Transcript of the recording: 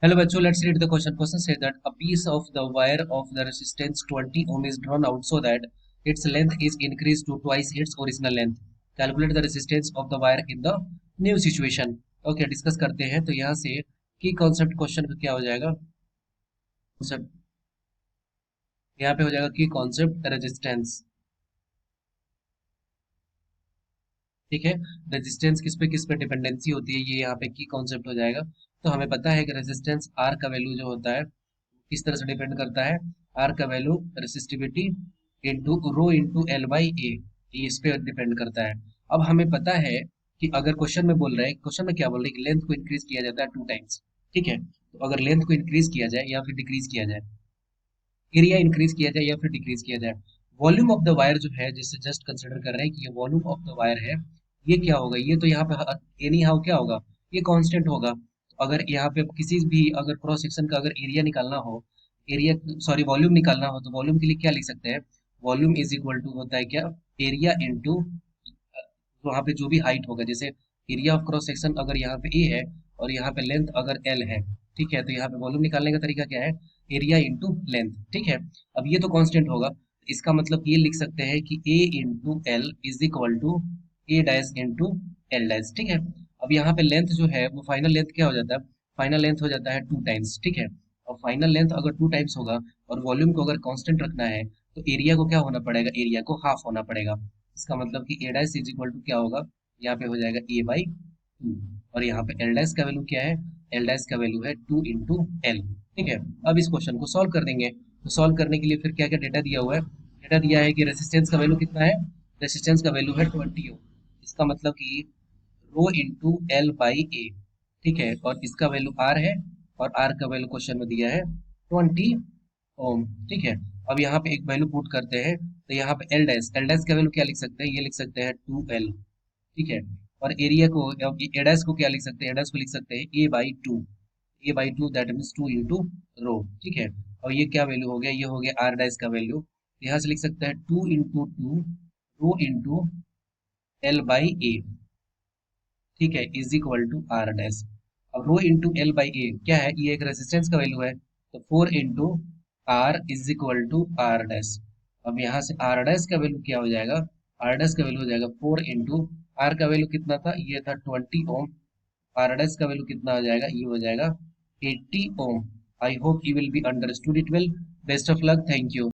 Hello bachcho, let's read the question. Question says that a piece of the wire of the resistance 20 ohm is drawn out so that its length is increased to twice its original length. Calculate the resistance of the wire in the new situation. Okay, discuss करते हैं। तो यहाँ से की concept question का क्या हो जाएगा? कॉन्सेप्ट यहाँ पे हो जाएगा की कॉन्सेप्ट रेजिस्टेंस। ठीक है, रेजिस्टेंस किस पे डिपेंडेंसी होती है, ये यहाँ पे की कॉन्सेप्ट हो जाएगा। तो हमें पता है कि रेजिस्टेंस आर का वैल्यू जो होता है किस तरह से डिपेंड करता है। आर का value resistivity into rho into L by A, ये इस पे डिपेंड करता है। अब हमें पता है कि अगर क्वेश्चन में बोल रहे हैं, क्वेश्चन में क्या बोल रहे हैं कि लेंथ को इंक्रीज किया जाता है 2 टाइम्स। ठीक है, तो अगर लेंथ को इंक्रीज किया जाए या फिर डिक्रीज किया जाए, एरिया इंक्रीज किया जाए या फिर डिक्रीज किया जाए, वॉल्यूम ऑफ द वायर जो है जिससे जस्ट कंसिडर कर रहे हैं कि ये वॉल्यूम ऑफ द वायर है, ये क्या होगा, ये तो यहाँ पे एनी हाउ क्या होगा, ये कांस्टेंट होगा। तो अगर यहाँ पे किसी भी अगर क्रॉस सेक्शन का अगर एरिया निकालना हो, एरिया सॉरी वॉल्यूम निकालना हो, तो वॉल्यूम के लिए क्या लिख सकते हैं, वॉल्यूम इज इक्वल टू होता है क्या, एरिया इंटू वहाँ पे जो भी हाइट होगा। जैसे एरिया ऑफ क्रॉस सेक्शन अगर यहाँ पे ए है और यहाँ पे लेंथ अगर एल है, ठीक है, तो यहाँ पे वॉल्यूम निकालने का तरीका क्या है, एरिया इंटू लेंथ। ठीक है, अब ये तो कांस्टेंट होगा, इसका मतलब ये लिख सकते हैं कि A into L is equal to A dash into L dash. ठीक है, अब यहाँ पे लेंथ जो है वो फाइनल लेंथ क्या हो जाता है, फाइनल लेंथ हो जाता है 2 टाइम्स। ठीक है, और फाइनल लेंथ अगर 2 टाइम्स होगा और वॉल्यूम को अगर कांस्टेंट रखना है, तो एरिया को क्या होना पड़ेगा, एरिया को हाफ होना पड़ेगा। इसका मतलब कि ए डैश इज इक्वल टू क्या होगा, यहाँ पे हो जाएगा ए बाई 2, और यहाँ पे एल डैश का वैल्यू क्या है, एल डैश का वैल्यू है 2 इंटू एल। ठीक है, अब इस क्वेश्चन को सॉल्व कर देंगे। तो सॉल्व करने के लिए फिर क्या क्या डेटा दिया हुआ है, डेटा दिया है कि रेसिस्टेंस का वैल्यू कितना है, रेसिस्टेंस का वैल्यू है 20 ओम। इसका मतलब कि रो इंटू एल बाई ए। ठीक है, और इसका वैल्यू आर है, और आर का वैल्यू क्वेश्चन में दिया है 20 ओम। ठीक है, अब यहाँ पे एक वैल्यू पुट करते हैं, तो यहाँ पे एल डैश का वैल्यू क्या लिख सकते हैं, ये लिख सकते हैं 2 एल। ठीक है, और एरिया को ए डैश को क्या लिख सकते हैं, ए डैश को लिख सकते हैं A by two, A by two that means 2 into rho. ठीक है, और ये क्या वैल्यू हो गया, ये हो गया आर डैश का वैल्यू। यहाँ से लिख सकते हैं 2 into 2 rho into L by A. ठीक है, is equal to R dash. अब rho into L by A क्या है, ये एक रेजिस्टेंस का वैल्यू है, तो 4 into R is equal to R dash. अब यहाँ से आर डैश का वैल्यू क्या हो जाएगा, आर डैश का वैल्यू हो जाएगा 4 इंटू आर का वैल्यू कितना था, ये था 20 ओम, आर डैश का वैल्यू कितना हो जाएगा, ये हो जाएगा 80 ohm. I hope you will be understood it well. Best of luck, thank you.